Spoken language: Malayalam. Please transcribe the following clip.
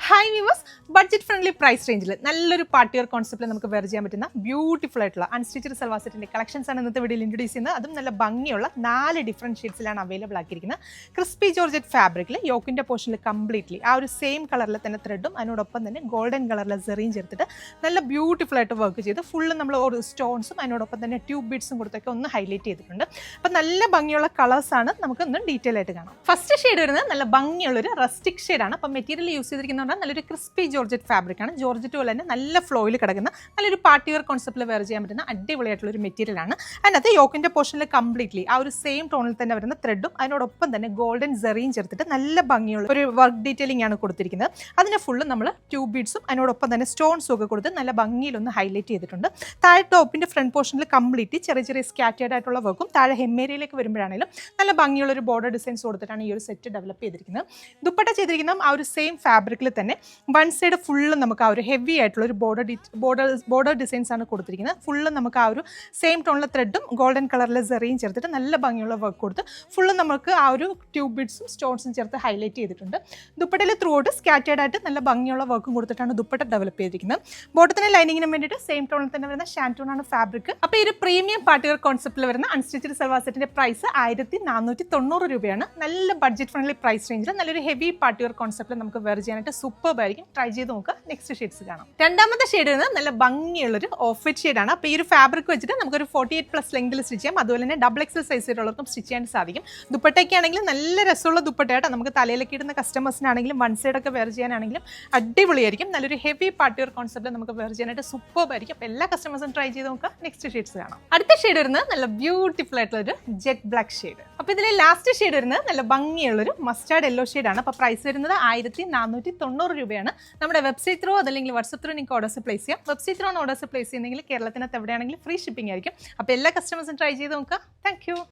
Hi viewers, budget friendly price റേഞ്ചിൽ നല്ലൊരു പാർട്ടി വെയർ കോൺസെപ്റ്റിൽ നമുക്ക് വെയർ ചെയ്യാൻ പറ്റുന്ന ബ്യൂട്ടിഫുൾ ആയിട്ടുള്ള അൺസ്റ്റിച്ചഡ് സൽവാർ സെറ്റിന്റെ കളക്ഷൻസ് ആണ് ഇന്നത്തെ വീഡിയോയിൽ ഇൻട്രൊഡ്യൂസ് ചെയ്യുന്നത്. അതും നല്ല ഭംഗിയുള്ള 4 ഡിഫറെന്റ് ഷെയ്ഡ്സിലാണ് അവൈലബിൾ ആക്കിയിരിക്കുന്നത്. ക്രിസ്പി ജോർജറ്റ് ഫാബ്രിക്കിൽ യോക്കിന്റെ പോർഷനിൽ കംപ്ലീറ്റ്ലി ആ ഒരു സെയിം കളറിൽ തന്നെ ത്രെഡും അതിനോടൊപ്പം തന്നെ ഗോൾഡൻ കളറിലെ സെറിയും ചേർത്തിട്ട് നല്ല ബ്യൂട്ടിഫുൾ ആയിട്ട് വർക്ക് ചെയ്ത് ഫുള്ള് നമ്മൾ ഒരു സ്റ്റോൺസും അതിനോടൊപ്പം തന്നെ ട്യൂബ് ബീഡ്സും കൊടുത്തൊക്കെ ഒന്ന് ഹൈലൈറ്റ് ചെയ്തിട്ടുണ്ട്. അപ്പം നല്ല ഭംഗിയുള്ള കളേഴ്സാണ്, നമുക്കൊന്ന് ഡീറ്റെയിൽ ആയിട്ട് കാണാം. ഫസ്റ്റ് ഷെയ്ഡ് വരുന്നത് നല്ല ഭംഗിയുള്ളൊരു റസ്റ്റിക് ഷെയ്ഡാണ്. അപ്പം മെറ്റീരിയൽ യൂസ് ചെയ്തിരിക്കുന്ന നല്ലൊരു ക്രിസ്പി ജോർജറ്റ് ഫാബ്രിക് ആണ്. ജോർജറ്റ് പോലെ തന്നെ നല്ല ഫ്ലോയിൽ കിടക്കുന്ന നല്ലൊരു പാർട്ടി വെയർ കോൺസെപ്റ്റിൽ വെയർ ചെയ്യാൻ പറ്റുന്ന അടിപൊളിയായിട്ടുള്ള ഒരു മെറ്റീരിയൽ ആണ്. അതിനകത്ത് യോക്കിന്റെ പോർഷനിൽ കംപ്ലീറ്റ്ലി ആ ഒരു സെയിം ടോണിൽ തന്നെ വരുന്ന ത്രെഡും അതിനോടൊപ്പം തന്നെ ഗോൾഡൻ സെറിയും ചേർത്തിട്ട് നല്ല ഭംഗിയുള്ള ഒരു വർക്ക് ഡീറ്റെയിലിംഗ് ആണ് കൊടുത്തിരിക്കുന്നത്. അതിനെ ഫുള്ള് നമ്മൾ ട്യൂബ് ബീഡ്സും അതിനോടൊപ്പം തന്നെ സ്റ്റോൺസും ഒക്കെ കൊടുത്ത് നല്ല ഭംഗിയിലൊന്ന് ഹൈലൈറ്റ് ചെയ്തിട്ടുണ്ട്. താഴെ ടോപ്പിന്റെ ഫ്രണ്ട് പോർഷനിൽ കംപ്ലീറ്റ് ചെറിയ ചെറിയ സ്കാറ്റേഡ് ആയിട്ടുള്ള വർക്കും താഴെ ഹെമ്മേരിയിലേക്ക് വരുമ്പോഴാണെങ്കിലും നല്ല ഭംഗിയുള്ള ഒരു ബോർഡർ ഡിസൈൻസ് കൊടുത്തിട്ടാണ് ഈ ഒരു സെറ്റ് ഡെവലപ്പ് ചെയ്തിരിക്കുന്നത്. ദുപ്പട്ട ചെയ്തിരിക്കുന്ന ആ ഒരു സെയിം ഫാബ്രിക്കിൽ തന്നെ വൺ സൈഡ് ഫുള്ള് നമുക്ക് ആ ഒരു ഹെവി ആയിട്ടുള്ള ഒരു ബോർഡർ ഡിസൈൻസ് ആണ് കൊടുത്തിരിക്കുന്നത്. ഫുള്ള് നമുക്ക് ആ ഒരു സെയിം ടോണിലെ ത്രെഡും ഗോൾഡൻ കളറിലെ സെറിയും ചേർത്തിട്ട് നല്ല ഭംഗിയുള്ള വർക്ക് കൊടുത്ത് ഫുള്ള് നമുക്ക് ആ ഒരു ട്യൂബ് ബീഡ്സും സ്റ്റോൺസും ചേർത്ത് ഹൈലൈറ്റ് ചെയ്തിട്ടുണ്ട്. ദുപ്പട്ടയിൽ ത്രൂ ഔട്ട് സ്കാറ്റേഡ് ആയിട്ട് നല്ല ഭംഗിയുള്ള വർക്കും കൊടുത്തിട്ടാണ് ദുപ്പട്ട ഡെവലപ്പ് ചെയ്തിരിക്കുന്നത്. ബോട്ടത്തിന് ലൈനിങ്ങിന് വേണ്ടിയിട്ട് സെയിം ടോണിൽ തന്നെ വരുന്ന ഷാൻറ്റൂൺ ആണ് ഫാബ്രിക്. അപ്പോൾ ഈ ഒരു പ്രീമിയം പാർട്ടി വെയർ കോൺസെപ്റ്റിൽ വരുന്ന അൺസ്റ്റിച്ചഡ് സൽവാർ സെറ്റിന്റെ പ്രൈസ് 1490 രൂപയാണ്. നല്ല ബഡ്ജറ്റ് ഫ്രണ്ട്ലി പ്രൈസ് റേഞ്ചിൽ നല്ലൊരു ഹെവി പാർട്ടി വെയർ കോൺസെപ്റ്റിൽ നമുക്ക് വെയർ ചെയ്യാനായിട്ട് സൂപ്പർ ആയിരിക്കും. ട്രൈ ചെയ്ത് നോക്കുക. നെക്സ്റ്റ് ഷെയ്ഡ്സ് കാണാം. രണ്ടാമത്തെ ഷെയ്ഡ് വരുന്നത് നല്ല ഭംഗിയുള്ളൊരു ഓഫ് വൈറ്റ് ഷെയ്ഡാണ്. അപ്പോൾ ഈ ഒരു ഫാബ്രിക് വെച്ചിട്ട് നമുക്കൊരു 48+ ലെങ്തിൽ സ്റ്റിച്ച് ചെയ്യാം. അതുപോലെ തന്നെ XXL സൈസിലുള്ളവർക്കും സ്റ്റിച്ച് ചെയ്യാൻ സാധിക്കും. ദുപ്പട്ടയ്ക്ക് ആണെങ്കിലും നല്ല രസമുള്ള ദുപ്പട്ടയായിട്ട് നമുക്ക് തലയിലേക്ക് ഇടുന്ന കസ്റ്റമേഴ്സിനാണെങ്കിലും വൺ സൈഡൊക്കെ വെയർ ചെയ്യാനാണെങ്കിലും അടിപൊളിയായിരിക്കും. നല്ലൊരു ഹെവി പാർട്ടി വെയർ കോൺസെപ്റ്റിൽ നമുക്ക് വെയർ ചെയ്യാനായിട്ട് സൂപ്പർ ആയിരിക്കും. അപ്പോൾ എല്ലാ കസ്റ്റമേഴ്സും ട്രൈ ചെയ്ത് നോക്കുക. നെക്സ്റ്റ് ഷെയ്ഡ്സ് കാണാം. അടുത്ത ഷെയ്ഡ് വരുന്നത് നല്ല ബ്യൂട്ടിഫുൾ ആയിട്ടുള്ള ഒരു ജെറ്റ് ബ്ലാക്ക് ഷെയ്ഡ്. അപ്പോൾ ഇതിലെ ലാസ്റ്റ് ഷെയ്ഡ് വരുന്നത് നല്ല ഭംഗിയുള്ളൊരു മസ്റ്റാർഡ് യെല്ലോ ഷെയ്ഡാണ്. അപ്പോൾ പ്രൈസ് വരുന്നത് 1490 രൂപയാണ്. നമ്മുടെ വെബ്സൈറ്റ് ത്രൂ അതല്ലെങ്കിൽ വാട്സ്ആപ്പ് ത്രൂ നിങ്ങൾക്ക് ഓർഡേഴ്സ് പ്ലേസ് ചെയ്യാം. വെബ്സൈറ്റ് ത്രൂ ഓർഡേഴ്സ് പ്ലേസ് ചെയ്യുന്നെങ്കിൽ കേരളത്തിനകത്ത് എവിടെയാണെങ്കിലും ഫ്രീ ഷിപ്പിംഗ് ആയിരിക്കും. അപ്പോൾ എല്ലാ കസ്റ്റമേഴ്സും ട്രൈ ചെയ്ത് നോക്കുക. Thank you.